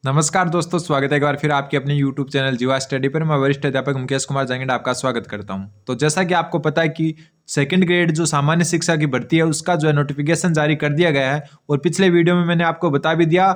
नमस्कार दोस्तों, स्वागत है एक बार फिर आपके अपने YouTube चैनल जीवा स्टडी पर। मैं वरिष्ठ अध्यापक मुकेश कुमार जंगड़ आपका स्वागत करता हूं। तो जैसा कि आपको पता है कि सेकंड ग्रेड जो सामान्य शिक्षा की भर्ती है उसका जो है नोटिफिकेशन जारी कर दिया गया है और पिछले वीडियो में मैंने आपको बता भी दिया।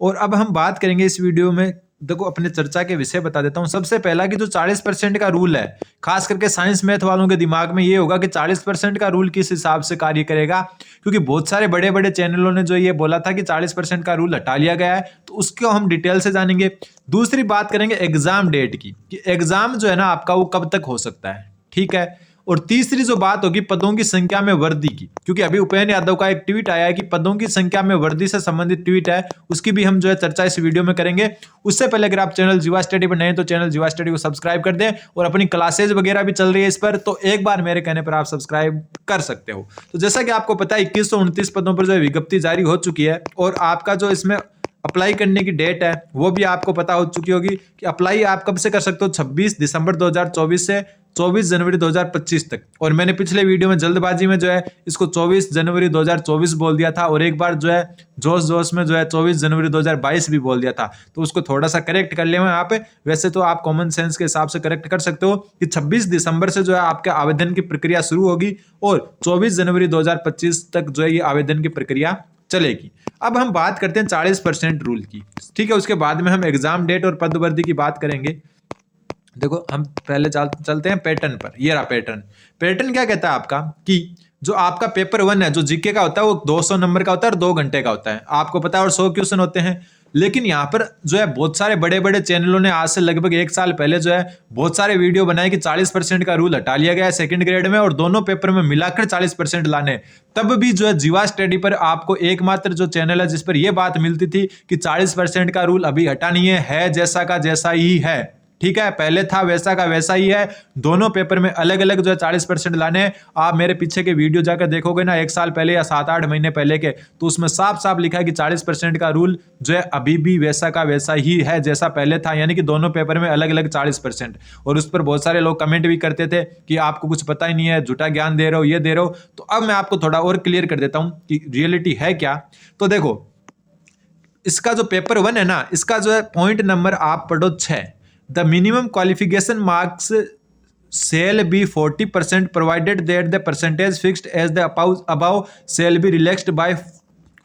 और अब हम बात करेंगे इस वीडियो में, देखो अपने चर्चा के विषय बता देता हूं। सबसे पहला कि जो 40% का रूल है, खास करके साइंस मैथ वालों के दिमाग में ये होगा कि 40% का रूल किस हिसाब से कार्य करेगा, क्योंकि बहुत सारे बड़े बड़े चैनलों ने जो ये बोला था कि 40% का रूल हटा लिया गया है। तो उसको हम डिटेल से जानेंगे। दूसरी बात करेंगे एग्जाम डेट की, कि एग्जाम जो है ना आपका वो कब तक हो सकता है, ठीक है। और तीसरी जो बात होगी पदों की संख्या में वृद्धि की, क्योंकि अभी उपेंद्र यादव का एक ट्वीट आया है कि पदों की संख्या में वृद्धि से संबंधित ट्वीट है, उसकी भी हम जो है चर्चा इस वीडियो में करेंगे। उससे पहले अगर आप चैनल जीवा स्टडी पर नए हैं तो चैनल जीवा स्टडी को सब्सक्राइब कर दें, और अपनी क्लासेज वगैरह भी चल रही है इस पर, तो एक बार मेरे कहने पर आप सब्सक्राइब कर सकते हो। तो जैसा कि आपको पता है 2129 पदों पर जो है विज्ञप्ति जारी हो चुकी है, और आपका जो इसमें अप्लाई करने की डेट है वो भी आपको पता हो चुकी होगी कि अप्लाई आप कब से कर सकते हो, 26 दिसंबर 2024 से 24 जनवरी 2025 तक। और मैंने पिछले वीडियो में जल्दबाजी में जो है इसको 24 जनवरी 2024 बोल दिया था, और एक बार जो है जोश जोश में जो है 24 जनवरी 2022 भी बोल दिया था, तो उसको थोड़ा सा करेक्ट कर ले यहाँ पे। वैसे तो आप कॉमन सेंस के हिसाब से करेक्ट कर सकते हो कि 26 दिसंबर से जो है आपके आवेदन की प्रक्रिया शुरू होगी, और 24 जनवरी 2025 तक जो है ये आवेदन की प्रक्रिया चलेगी। अब हम बात करते हैं 40% रूल की, ठीक है। उसके बाद में हम एग्जाम डेट और पदवर्दी की बात करेंगे। देखो हम पहले चलते हैं पैटर्न पर। ये रहा पैटर्न। पैटर्न क्या कहता है आपका कि जो आपका पेपर 1 है, जो जीके का होता है, वो 200 नंबर का होता है और 2 घंटे का होता है, आपको पता है, और 100 क्वेश्चन होते हैं। लेकिन यहाँ पर जो है बहुत सारे बड़े बड़े चैनलों ने आज से लगभग 1 साल पहले जो है बहुत सारे वीडियो बनाए कि 40% का रूल हटा लिया गया है सेकंड ग्रेड में, और दोनों पेपर में मिलाकर 40% लाने। तब भी जो है जीवा स्टडी पर आपको एकमात्र जो चैनल है जिस पर यह बात मिलती थी कि 40% का रूल अभी हटा नहीं है जैसा का जैसा ही है, ठीक है। पहले था वैसा का वैसा ही है। दोनों पेपर में अलग अलग जो है 40% लाने। आप मेरे पीछे के वीडियो जाकर देखोगे ना 1 साल पहले या 7-8 महीने पहले के, तो उसमें साफ साफ लिखा है कि 40% का रूल जो है अभी भी वैसा का वैसा ही है जैसा पहले था, यानी कि दोनों पेपर में अलग अलग 40%। और उस पर बहुत सारे लोग कमेंट भी करते थे कि आपको कुछ पता ही नहीं है, झूठा ज्ञान दे रहे हो, ये दे रहे हो। तो अब मैं आपको थोड़ा और क्लियर कर देता हूं कि रियलिटी है क्या। तो देखो इसका जो पेपर 1 है ना, इसका जो है पॉइंट नंबर आप पढ़ो 6। The minimum qualification marks shall be 40% provided that the percentage fixed as the above shall be relaxed by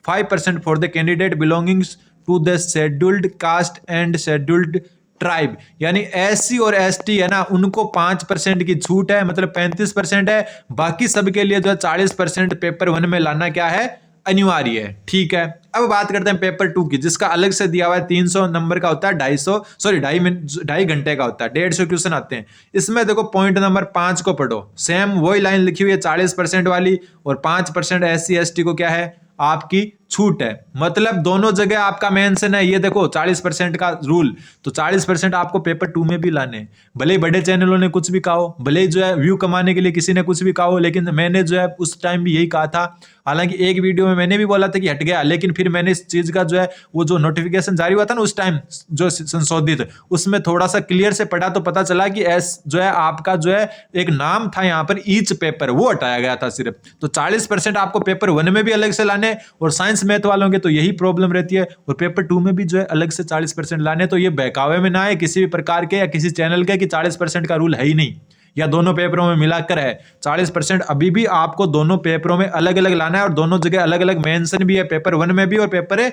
5% for the candidate belonging to the scheduled caste and scheduled tribe. यानी SC और ST है ना, उनको 5% की छूट है, मतलब 35% है। बाकी सबके लिए जो है 40% पेपर 1 में लाना क्या है, अनिवार्य है, ठीक है। अब बात करते हैं पेपर 2 की, जिसका अलग से दिया हुआ है 300 नंबर का होता है, 2.5 घंटे का होता है, 150 क्वेश्चन आते हैं। इसमें देखो पॉइंट नंबर 5 को पढ़ो, सेम वही लाइन लिखी हुई है 40% वाली, और 5% एससी एसटी को क्या है, आपकी छूट है। मतलब दोनों जगह आपका मेंशन है। ये देखो 40% का रूल, तो 40% आपको पेपर 2 में भी लाने। भले ही बड़े चैनलों ने कुछ भी कहा हो, भले ही जो है व्यू कमाने के लिए किसी ने कुछ भी कहा हो, लेकिन मैंने जो है उस टाइम भी यही कहा था। हालांकि एक वीडियो में मैंने भी बोला था कि हट गया, लेकिन फिर मैंने इस चीज का जो है वो जो नोटिफिकेशन जारी हुआ था ना उस टाइम जो संशोधित, उसमें थोड़ा सा क्लियर से पढ़ा तो पता चला कि एस जो है आपका जो है एक नाम था यहाँ पर ईच पेपर, वो हटाया गया था सिर्फ। तो 40% आपको पेपर 1 में भी अलग से लाने, और साइंस मैथ वालों के तो यही प्रॉब्लम रहती है, और पेपर 2 में भी जो है अलग से 40% लाने। तो ये बहकावे में ना है किसी भी प्रकार के या किसी चैनल के कि 40% का रूल है ही नहीं, या दोनों पेपरों में मिलाकर है। 40% अभी भी आपको दोनों पेपरों में अलग अलग लाना है, और दोनों जगह अलग अलग मेंशन भी है, पेपर 1 में भी और पेपर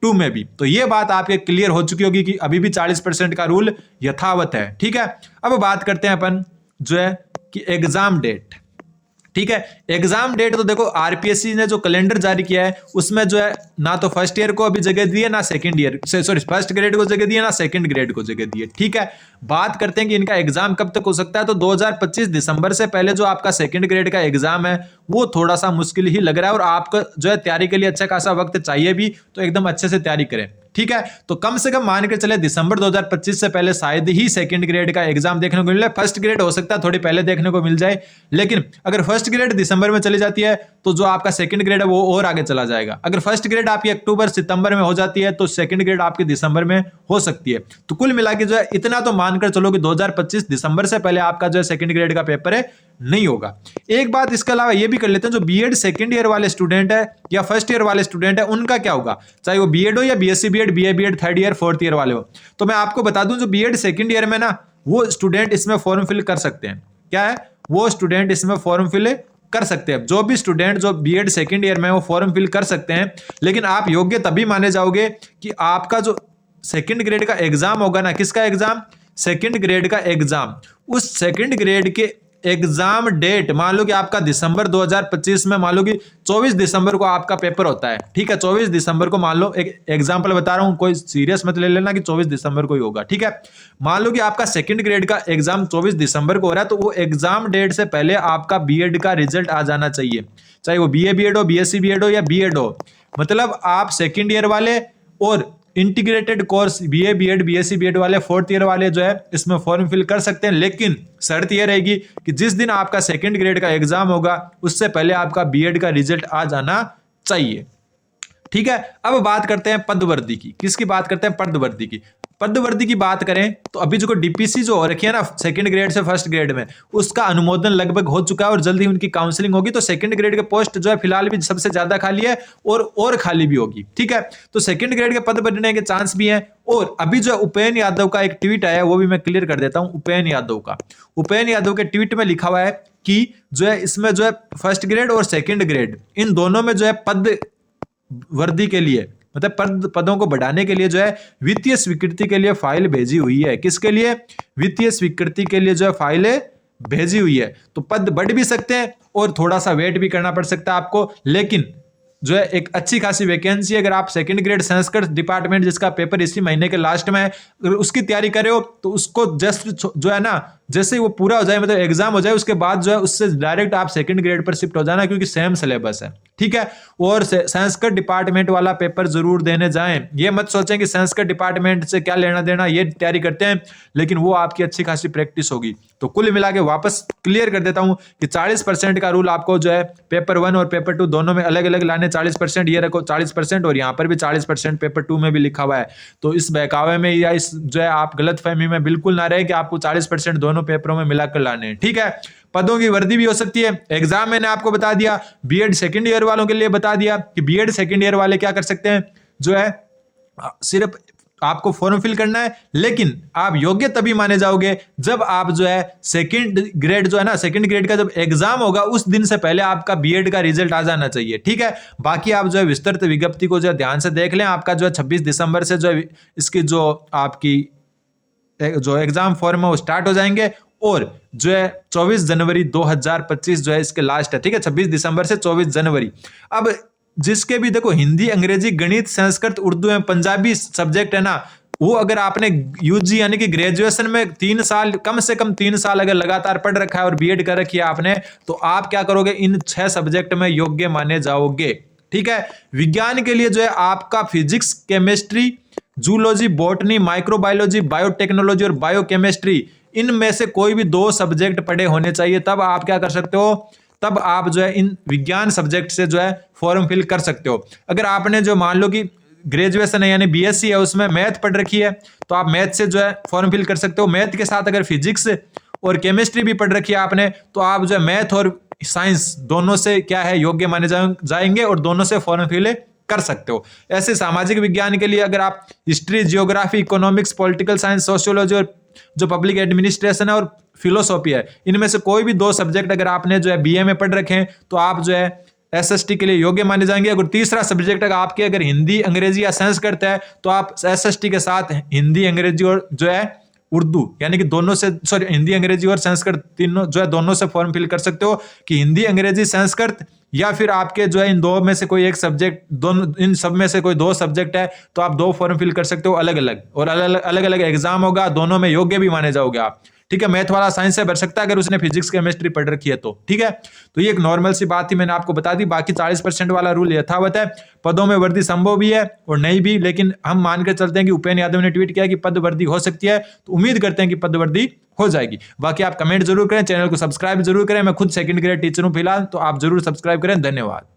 2 में भी। तो ये बात आपके क्लियर हो चुकी होगी कि अभी भी 40% का रूल यथावत है, ठीक है। अब बात करते हैं अपन जो है कि एग्जाम डेट, ठीक है। एग्जाम डेट तो देखो आरपीएससी ने जो कैलेंडर जारी किया है उसमें जो है ना तो फर्स्ट ईयर को अभी जगह दी है, ना second year sorry first grade को जगह दी है, ना सेकंड ग्रेड को जगह दी है, ठीक है। बात करते हैं कि इनका एग्जाम कब तक हो सकता है, तो 2025 दिसंबर से पहले जो आपका सेकंड ग्रेड का एग्जाम है वो थोड़ा सा मुश्किल ही लग रहा है, और आपको जो है तैयारी के लिए अच्छा खासा वक्त चाहिए भी, तो एकदम अच्छे से तैयारी करें, ठीक है। तो कम से कम मान के चले दिसंबर 2025 से पहले शायद ही सेकंड ग्रेड का एग्जाम देखने को मिले। फर्स्ट ग्रेड हो सकता है थोड़ी पहले देखने को मिल जाए, लेकिन अगर फर्स्ट ग्रेड दिसंबर में चली जाती है तो जो आपका सेकंड ग्रेड है वो और आगे चला जाएगा। अगर फर्स्ट ग्रेड आपकी अक्टूबर सितंबर में हो जाती है तो सेकंड ग्रेड आपकी दिसंबर में हो सकती है। तो कुल मिला के जो है इतना तो मानकर चलो कि 2025 दिसंबर से पहले आपका जो है सेकंड ग्रेड का पेपर है नहीं होगा। एक बात इसके अलावा ये भी कर लेते हैं, जो बीएड सेकंड ईयर वाले स्टूडेंट है या फर्स्ट ईयर वाले स्टूडेंट है उनका क्या होगा, चाहे वो बीएड हो या BSc BEd, BA BEd third year fourth year वाले हो। तो मैं आपको बता दूं, जो बीएड सेकंड ईयर में ना, वो स्टूडेंट इसमें फॉर्म फिल कर सकते हैं। क्या है, वो स्टूडेंट इसमें फॉर्म फिल कर सकते हैं। जो भी स्टूडेंट जो बीएड सेकंड ईयर में वो फॉर्म फिल कर सकते हैं, लेकिन आप योग्य तभी माने जाओगे कि आपका जो सेकंड ग्रेड का एग्जाम होगा ना, किसका एग्जाम, सेकंड ग्रेड का एग्जाम, उस सेकंड ग्रेड के एग्जाम डेट मान लो कि आपका दिसंबर 2025 में, मान लो कि 24 दिसंबर को आपका पेपर होता है, ठीक है, 24 दिसंबर को मान लो, एक एग्जांपल बता रहा हूं, कोई सीरियस मत ले लेना कि 24 दिसंबर को ही होगा, ठीक है। मान लो कि आपका सेकंड ग्रेड का एग्जाम 24 दिसंबर को हो रहा है, तो वो एग्जाम डेट से पहले आपका बीएड का रिजल्ट आ जाना चाहिए, चाहे वो बीए बीएड हो, बीएससी बीएड हो या बीएड हो। मतलब आप सेकेंड ईयर वाले और integrated course BA BEd BSc BEd वाले फोर्थ ईयर वाले जो है इसमें फॉर्म फिल कर सकते हैं, लेकिन शर्त यह रहेगी कि जिस दिन आपका सेकंड ग्रेड का एग्जाम होगा उससे पहले आपका बीएड का रिजल्ट आ जाना चाहिए, ठीक है। अब बात करते हैं पदवर्दी की। किसकी बात करते हैं, पदवर्दी की। पदवर्दी की बात करें तो अभी जो डीपीसी जो हो रखी है ना सेकंड ग्रेड से फर्स्ट ग्रेड में, उसका अनुमोदन लगभग हो चुका है और जल्द ही उनकी काउंसलिंग होगी। तो सेकंड ग्रेड के पोस्ट जो है फिलहाल भी सबसे ज्यादा खाली है और खाली भी होगी, ठीक है। तो सेकंड ग्रेड के पद बनने के चांस भी हैं। और अभी जो उपेन यादव का एक ट्वीट आया, वो भी मैं क्लियर कर देता हूं। उपेन यादव के ट्वीट में लिखा हुआ है कि जो है इसमें जो है फर्स्ट ग्रेड और सेकंड ग्रेड इन दोनों में जो है पद वर्दी के लिए, मतलब पदों को बढ़ाने के लिए जो है वित्तीय स्वीकृति के लिए फाइल भेजी हुई है। किसके लिए, वित्तीय स्वीकृति के लिए जो है फाइलें भेजी हुई है। तो पद बढ़ भी सकते हैं और थोड़ा सा वेट भी करना पड़ सकता है आपको, लेकिन जो है एक अच्छी खासी वैकेंसी। अगर आप सेकंड ग्रेड संस्कृत डिपार्टमेंट जिसका पेपर इसी महीने के लास्ट में है, अगर उसकी तैयारी कर रहे हो तो उसको जस्ट जो है ना, जैसे ही वो पूरा हो जाए, मतलब एग्जाम हो जाए, उसके बाद जो है उससे डायरेक्ट आप सेकंड ग्रेड पर शिफ्ट हो जाना, क्योंकि सेम सिलेबस है, ठीक है। और संस्कृत डिपार्टमेंट वाला पेपर जरूर देने जाएं। ये मत सोचें कि संस्कृत डिपार्टमेंट से क्या लेना देना, ये तैयारी करते हैं, लेकिन वो आपकी अच्छी खासी प्रैक्टिस होगी। तो कुल मिला के वापस क्लियर कर देता हूं कि 40% का रूल आपको जो है पेपर 1 और पेपर 2 दोनों में अलग अलग लाने। 40% ये रखो 40%, और यहाँ पर भी 40% पेपर 2 में भी लिखा हुआ है। तो इस बहकावे में या इस जो है आप गलतफहमी में बिल्कुल ना रहे कि आपको 40% दोनों पेपरों में मिलाकर लाने हैं, ठीक है। पदों की वर्दी भी हो सकती है। एग्जाम मैंने आपको बता दिया, बीएड सेकंड ईयर वालों के लिए बता दिया कि बीएड सेकंड ईयर वाले क्या कर सकते हैं, जो है सिर्फ आपको फॉर्म फिल करना है, लेकिन आप योग्य तभी माने जाओगे जब आप जो है सेकंड ग्रेड जो है ना, सेकंड ग्रेड का जब एग्जाम होगा उस दिन से पहले आपका बीएड का रिजल्ट आ जाना चाहिए, ठीक है। बाकी आप जो है विस्तृत विज्ञप्ति को जो है ध्यान से देख लें। आपका जो है 26 दिसंबर से जो है इसकी जो आपकी जो एग्जाम फॉर्म है वो स्टार्ट हो जाएंगे, और जो है 24 जनवरी 2025 जो है इसके लास्ट है, ठीक है। 26 दिसंबर से 24 जनवरी। अब जिसके भी देखो हिंदी अंग्रेजी गणित संस्कृत उर्दू एवं पंजाबी सब्जेक्ट है ना, वो अगर आपने यूजी यानी कि ग्रेजुएशन में 3 साल, कम से कम 3 साल अगर लगातार पढ़ रखा है और बीएड कर रखी है आपने, तो आप क्या करोगे, इन 6 सब्जेक्ट में योग्य माने जाओगे, ठीक है। विज्ञान के लिए जो है आपका physics, chemistry, zoology, botany, microbiology, biotechnology और बायोकेमिस्ट्री, इनमें से कोई भी 2 सब्जेक्ट पढ़े होने चाहिए, तब आप क्या कर सकते हो, तब आप जो है इन विज्ञान सब्जेक्ट से जो है फॉर्म फिल कर सकते हो। अगर आपने जो मान लो कि ग्रेजुएशन है यानी बीएससी है, उसमें मैथ पढ़ रखी है, तो आप मैथ से जो है फॉर्म फिल कर सकते हो। मैथ के साथ अगर फिजिक्स और केमिस्ट्री भी पढ़ रखी है आपने, तो आप जो है मैथ और साइंस दोनों से क्या है योग्य माने जाएंगे और दोनों से फॉर्म फिल कर सकते हो। ऐसे सामाजिक विज्ञान के लिए अगर आप history, geography, economics, political science, sociology और जो पब्लिक एडमिनिस्ट्रेशन है और फिलोसॉफी है, इनमें से कोई भी 2 सब्जेक्ट अगर आपने जो है बीए में पढ़ रखे हैं, तो आप जो है एसएसटी के लिए योग्य माने जाएंगे। अगर तीसरा सब्जेक्ट आपके अगर हिंदी, अंग्रेजी या संस्कृत है, तो आप एसएसटी के साथ हिंदी, अंग्रेजी और जो है उर्दू, यानी कि दोनों से, सॉरी, हिंदी, अंग्रेजी और संस्कृत तीनों जो है दोनों से फॉर्म फिल कर सकते हो कि हिंदी, अंग्रेजी, संस्कृत, या फिर आपके जो है इन 2 में से कोई एक सब्जेक्ट, दोनों इन सब में से कोई 2 सब्जेक्ट है, तो आप 2 फॉर्म फिल कर सकते हो अलग अलग, और अलग अलग एग्जाम होगा, दोनों में योग्य भी माने जाओगे आप, ठीक है। मैथ वाला साइंस से भर सकता है अगर उसने फिजिक्स केमिस्ट्री पढ़ रखी है तो, ठीक है। तो ये एक नॉर्मल सी बात थी, मैंने आपको बता दी। बाकी 40% वाला रूल यथावत है। पदों में वर्दी संभव भी है और नहीं भी, लेकिन हम मान कर चलते हैं कि उपेन यादव ने ट्वीट किया कि पद वर्दी हो सकती है, तो उम्मीद करते हैं कि पद वर्दी हो जाएगी। बाकी आप कमेंट जरूर करें, चैनल को सब्सक्राइब जरूर करें। मैं खुद सेकंड ग्रेड टीचर हूं फिलहाल, तो आप जरूर सब्सक्राइब करें। धन्यवाद।